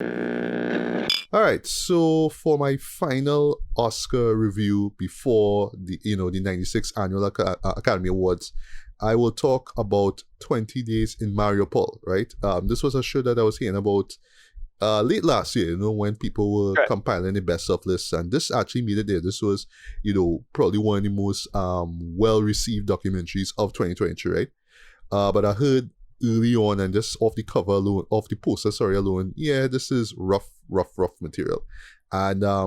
All right, so for my final Oscar review before the 96th annual Academy Awards, I will talk about 20 Days in Mariupol, right? This was a show that I was hearing about late last year, when people were Right. compiling the best of lists, and this actually made it there. This was, probably one of the most well-received documentaries of 2023, right? But I heard early on, and just off the cover alone, off the poster, sorry, alone, yeah, this is rough material. And I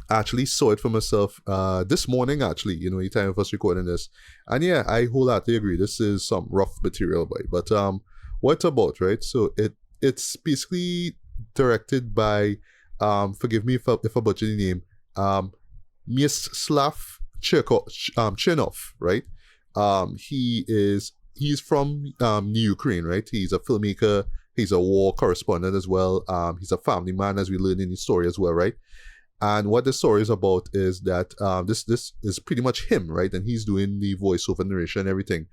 actually saw it for myself this morning, actually, the time of us recording this. And yeah, I wholeheartedly agree. This is some rough material, boy. But what about, right? So it's basically directed by, forgive me if I butcher the name, Mstislav Chernov, right? He's from the Ukraine, right? He's a filmmaker. He's a war correspondent as well. He's a family man, as we learn in the story as well, right? And what the story is about is that this is pretty much him, right? And he's doing the voiceover narration and everything.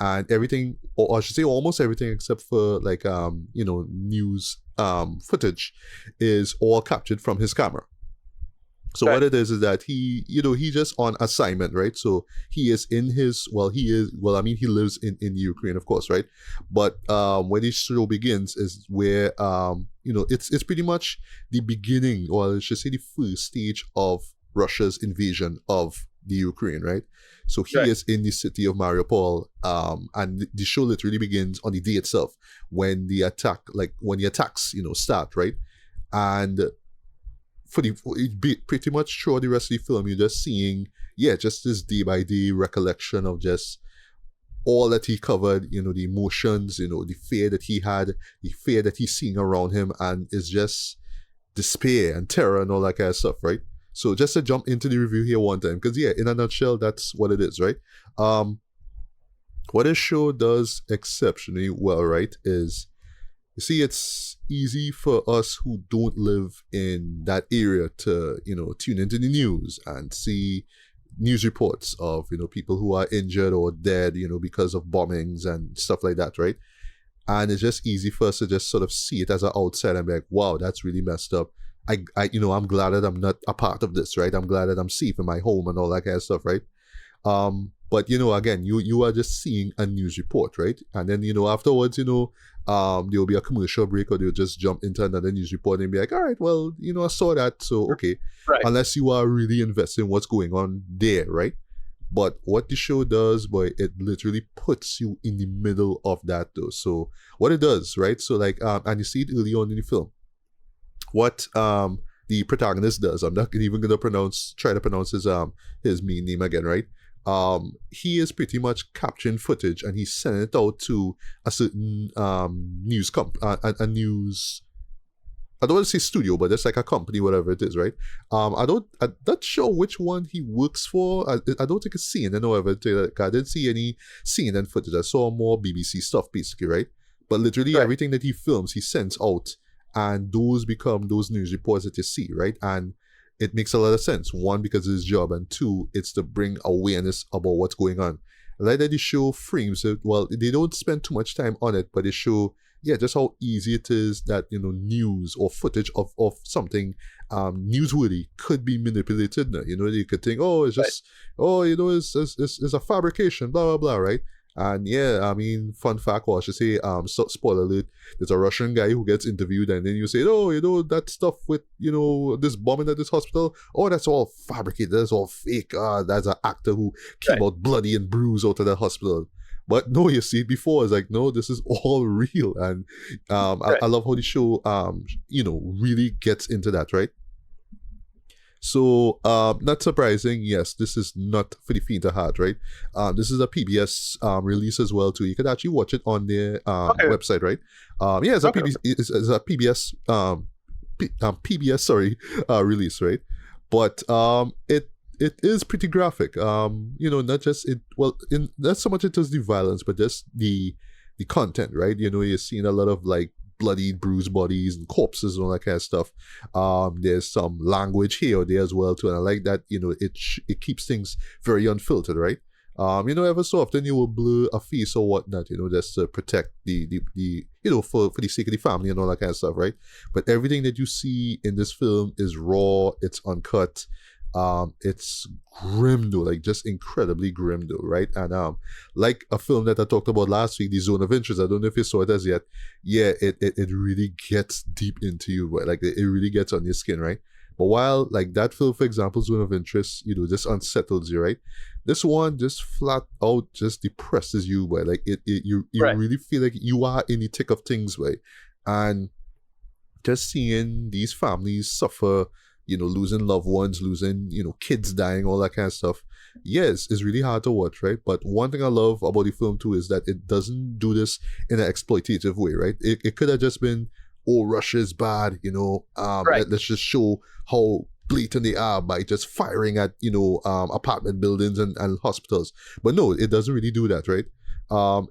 And everything, or I should say almost everything except for like news footage, is all captured from his camera. So Right. what it is that he just on assignment, right? So he is in he lives in Ukraine, of course, right? But when the show begins is where it's pretty much the beginning, or I should say the first stage of Russia's invasion of the Ukraine, right? So he Right. is in the city of Mariupol, and the show literally begins on the day itself when the attacks start, right? And pretty much throughout the rest of the film, you're just seeing, just this day by day recollection of just all that he covered, the emotions, the fear that he had, the fear that he's seeing around him, and it's just despair and terror and all that kind of stuff, right? So just to jump into the review here one time, because in a nutshell, that's what it is, right? What this show does exceptionally well, right, is, you see, it's easy for us who don't live in that area to, tune into the news and see news reports of, people who are injured or dead, because of bombings and stuff like that, right? And it's just easy for us to just sort of see it as an outsider and be like, wow, that's really messed up. I'm glad that I'm not a part of this, right? I'm glad that I'm safe in my home and all that kind of stuff, right? But again, you are just seeing a news report, right? And then afterwards, there'll be a commercial break, or they'll just jump into another news report and be like, all right, well, I saw that, so okay. Right. Unless you are really invested in what's going on there, right? But what the show does, boy, it literally puts you in the middle of that, though. So what it does, right? So like, and you see it early on in the film. What the protagonist does, I'm not even gonna try to pronounce his main name again, right? He is pretty much capturing footage and he's sending it out to a certain news a news, I don't want to say studio, but it's like a company, whatever it is, right? I'm not sure which one he works for. I don't think it's CNN or whatever. I didn't see any CNN footage. I saw more BBC stuff, basically, right? But literally Right. everything that he films, he sends out, and those become those news reports that you see, right? And it makes a lot of sense. One, because it's his job, and two, it's to bring awareness about what's going on. I like that the show frames it well. They don't spend too much time on it, but they show, just how easy it is that news or footage of something newsworthy could be manipulated. You could think, oh, it's just, oh, it's a fabrication, blah blah blah, right? And I mean, fun fact, or I should say, spoiler alert, there's a Russian guy who gets interviewed, and then you say, oh, that stuff with, this bombing at this hospital, oh, that's all fabricated, that's all fake. That's an actor who came out bloody and bruised out of the hospital. But no, you see it before, it's like, no, this is all real. And I love how the show, really gets into that, right? So, not surprising, yes, this is not for the faint of heart, right? This is a PBS release as well too. You could actually watch it on their website, right? It's a PBS PBS, sorry, release, right? But it is pretty graphic. Not just it. Well, not so much into the violence, but just the content, right? You're seeing a lot of like bloody, bruised bodies and corpses and all that kind of stuff. There's some language here or there as well too, and I like that. It keeps things very unfiltered, right? Ever so often you will blur a face or whatnot, just to protect for the sake of the family and all that kind of stuff, right? But everything that you see in this film is raw, it's uncut, it's grim though, like just incredibly grim though, right? And like a film that I talked about last week, The Zone of Interest, I don't know if you saw it as yet. Yeah, it really gets deep into you, right? Like it really gets on your skin, right? But while like that film, for example, Zone of Interest, just unsettles you, right? This one just flat out just depresses you, but like you really feel like you are in the thick of things, right? And just seeing these families suffer, losing loved ones, losing, kids dying, all that kind of stuff. Yes, it's really hard to watch, right? But one thing I love about the film too is that it doesn't do this in an exploitative way, right? It could have just been, oh, Russia's bad, let's just show how blatant they are by just firing at, apartment buildings and hospitals. But no, it doesn't really do that, right?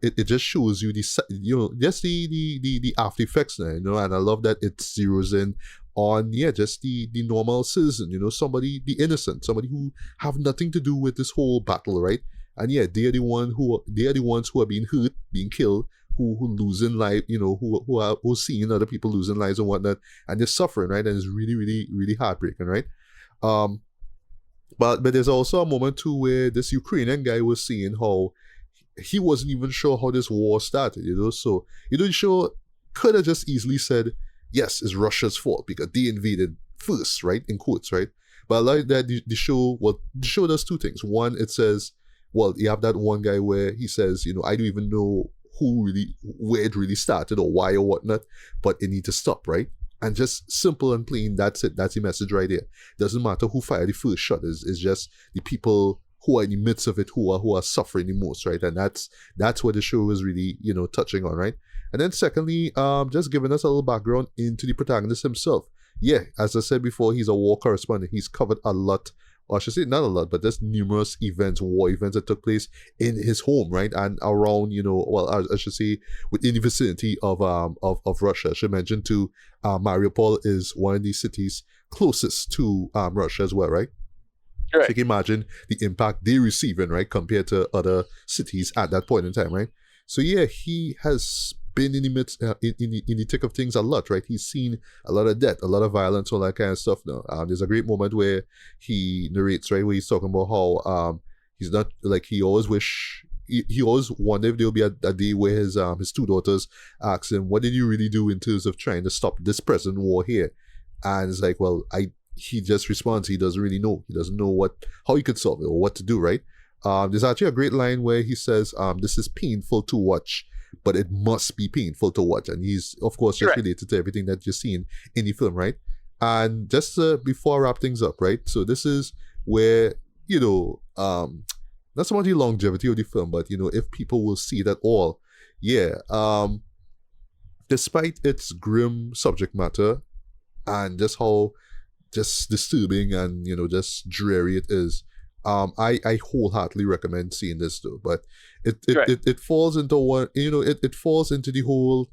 It just shows you just the after effects now, and I love that it zeroes in on just the normal citizen, somebody, the innocent, somebody who have nothing to do with this whole battle, right? And they are the ones who are being hurt, being killed, who losing life, who are seeing other people losing lives and whatnot, and they're suffering, right? And it's really, really, really heartbreaking, right? But there's also a moment too where this Ukrainian guy was seeing how he wasn't even sure how this war started, so the show could have just easily said, yes, it's Russia's fault because they invaded first, right? In quotes, right? But I like that the show does two things. One, it says, well, you have that one guy where he says, I don't even know where it really started or why or whatnot, but it needs to stop, right? And just simple and plain, that's it. That's the message right there. Doesn't matter who fired the first shot. It's just the people who are in the midst of it who are suffering the most, right? And that's what the show is really, touching on, right? And then secondly, just giving us a little background into the protagonist himself. Yeah, as I said before, he's a war correspondent. He's covered a lot, or I should say not a lot, but there's numerous war events that took place in his home, right? And around, I should say within the vicinity of Russia. I should mention too, Mariupol is one of the cities closest to Russia as well, right? Right. So you can imagine the impact they're receiving, right, compared to other cities at that point in time, right? So yeah, he has been in the midst, in the thick of things a lot, right? He's seen a lot of death, a lot of violence, all that kind of stuff now. There's a great moment where he narrates, right, where he's talking about how he's not, like, he always wondered if there'll be a day where his two daughters ask him, what did you really do in terms of trying to stop this present war here? And it's like, well, he just responds, he doesn't really know. He doesn't know how he could solve it or what to do, right? There's actually a great line where he says, this is painful to watch, but it must be painful to watch. And he's, of course, just related to everything that you're seeing in the film, right? And just before I wrap things up, right? So this is where, not so much the longevity of the film, but, if people will see it at all, despite its grim subject matter and just how just disturbing and, just dreary it is, I wholeheartedly recommend seeing this though. But it falls into one, it falls into the whole,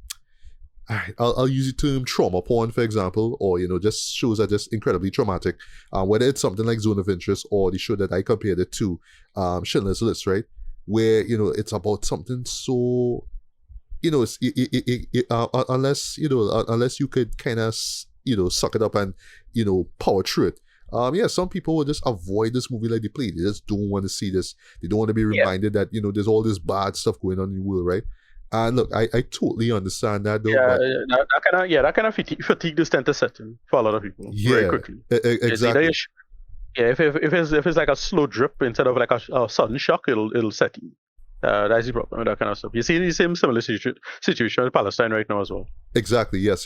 I'll use the term trauma porn, for example, or, just shows are just incredibly traumatic. Whether it's something like Zone of Interest or the show that I compared it to, Schindler's List, right? Where, it's about something so, unless you could kind of, suck it up and, power through it. Some people will just avoid this movie like the plague. They just don't want to see this. They don't want to be reminded that, there's all this bad stuff going on in the world, right? And look, I totally understand that though. That kind of fatigue does tend to set in for a lot of people very quickly. Exactly. If it's like a slow drip instead of like a sudden shock, it'll set in. That's the problem with that kind of stuff. You see the same similar situation in Palestine right now as well. Exactly. Yes.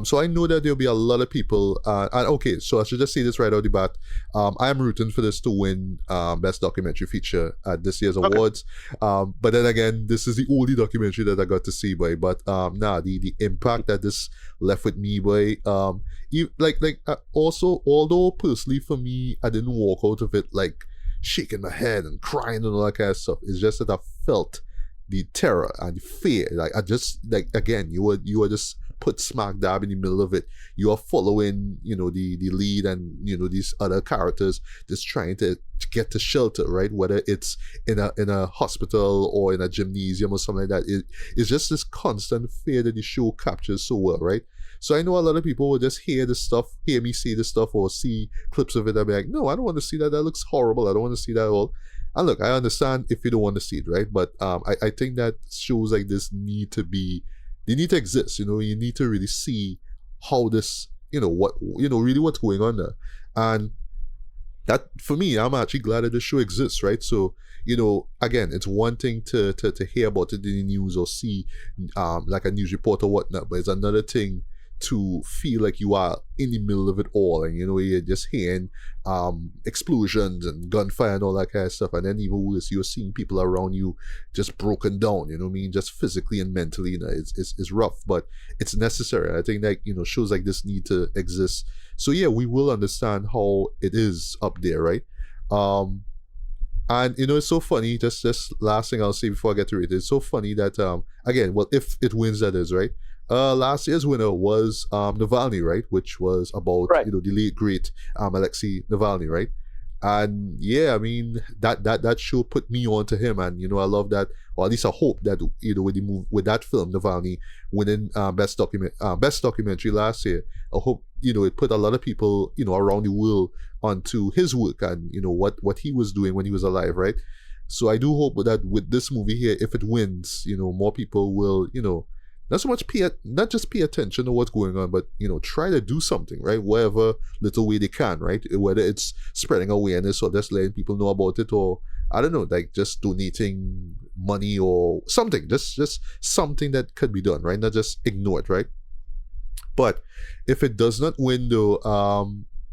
So I know that there'll be a lot of people, and okay, so I should just say this right out the bat. I am rooting for this to win Best Documentary Feature at this year's awards. But then again, this is the only documentary that I got to see, boy. But the impact that this left with me, boy. Also, although personally for me, I didn't walk out of it like shaking my head and crying and all that kind of stuff. It's just that I felt the terror and the fear. Like I just like again, you were just put smack dab in the middle of it. You are following, the lead and these other characters just trying to get to shelter, right? Whether it's in a hospital or in a gymnasium or something like that. It's just this constant fear that the show captures so well, right? So I know a lot of people will just hear me say this stuff or see clips of it and be like, no, I don't want to see that. That looks horrible. I don't want to see that at all. And look, I understand if you don't want to see it, right? But I think that shows like this need to exist. You need to really see how this, really what's going on there. And that, for me, I'm actually glad that the show exists, right? So, again, it's one thing to hear about it in the news or see like a news report or whatnot, but it's another thing to feel like you are in the middle of it all, and you're just hearing explosions and gunfire and all that kind of stuff, and then even worse, you're seeing people around you just broken down, just physically and mentally. It's rough, but it's necessary. I think that shows like this need to exist, so yeah, we will understand how it is up there, right? And it's so funny, just last thing I'll say before I get to it, it's so funny that again, well, if it wins, that is, right? Last year's winner was Navalny, right? Which was about the late great Alexei Navalny, right? And yeah, I mean that show put me on to him, and I love that, or at least I hope that with that film Navalny winning best documentary last year, I hope it put a lot of people around the world onto his work and what he was doing when he was alive, right? So I do hope that with this movie here, if it wins, more people will not just pay attention to what's going on, but try to do something, right? Whatever little way they can, right? Whether it's spreading awareness or just letting people know about it, or I don't know, like just donating money or something, just something that could be done, right? Not just ignore it, right? But if it does not win, though,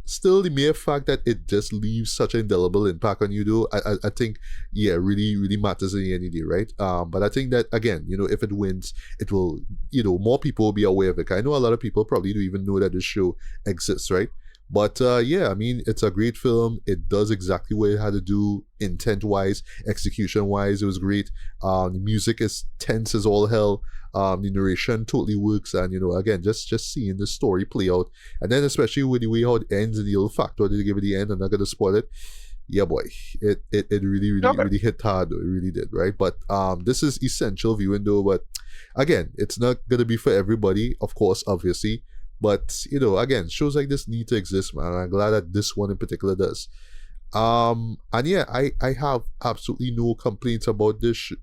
still the mere fact that it just leaves such an indelible impact on you, though, I think, yeah, really, really matters in the end of the day, right? But I think that, again, if it wins, it will, more people will be aware of it. I know a lot of people probably don't even know that this show exists, right? But yeah, I mean, it's a great film. It does exactly what it had to do, intent-wise, execution-wise. It was great. The music is tense as all hell. The narration totally works, and again, just seeing the story play out, and then especially with the way how it ends and the little factor that they give at the end, I'm not gonna spoil it. Yeah, boy, it really, really, really hit hard, though. It really did, right? But this is essential viewing, though. But again, it's not gonna be for everybody, of course, obviously. But again, shows like this need to exist, man. I'm glad that this one in particular does. And yeah, I have absolutely no complaints about this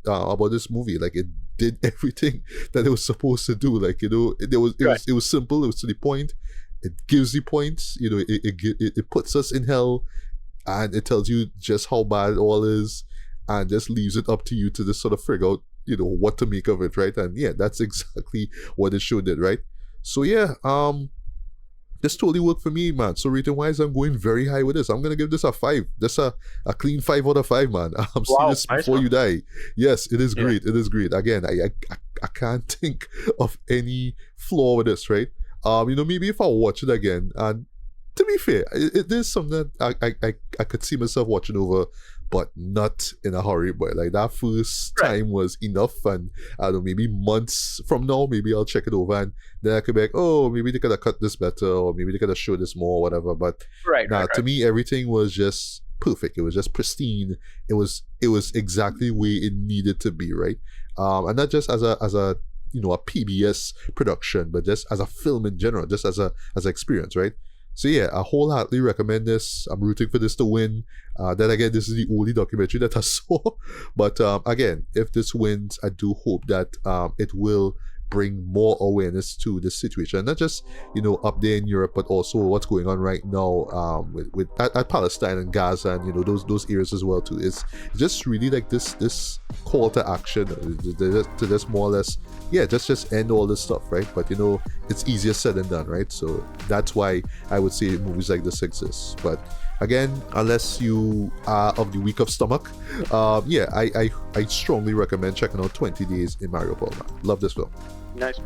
movie. Like, it did everything that it was supposed to do. Like, it was simple. It was to the point. It gives the points. It puts us in hell, and it tells you just how bad it all is, and just leaves it up to you to just sort of figure out what to make of it, right? And yeah, that's exactly what the show did, right? So yeah, this totally worked for me, man. So rating wise, I'm going very high with this. I'm gonna give this a 5. Just a clean 5 out of 5, man. I'm seeing this before you die. Yes, it is great. It is great. Again, I can't think of any flaw with this, right? Maybe if I watch it again, and to be fair, it is something that I could see myself watching over, but not in a hurry. But like, that first time was enough, and I don't know, maybe months from now, maybe I'll check it over, and then I could be like, oh, maybe they could have cut this better, or maybe they could have showed this more, or whatever. But to me, everything was just perfect. It was just pristine. It was exactly the way it needed to be, right? And not just as a a PBS production, but just as a film in general, just as an experience, right? So yeah, I wholeheartedly recommend this. I'm rooting for this to win. Then again, this is the only documentary that I saw. But again, if this wins, I do hope that it will bring more awareness to this situation, not just up there in Europe, but also what's going on right now with at Palestine and Gaza, and those areas as well too. It's just really like this call to action to just more or less, yeah, just end all this stuff, right? But it's easier said than done, right? So that's why I would say movies like this exist. But again, unless you are of the weak of stomach, yeah, I strongly recommend checking out 20 Days in Mariupol, man. Love this film. Nice.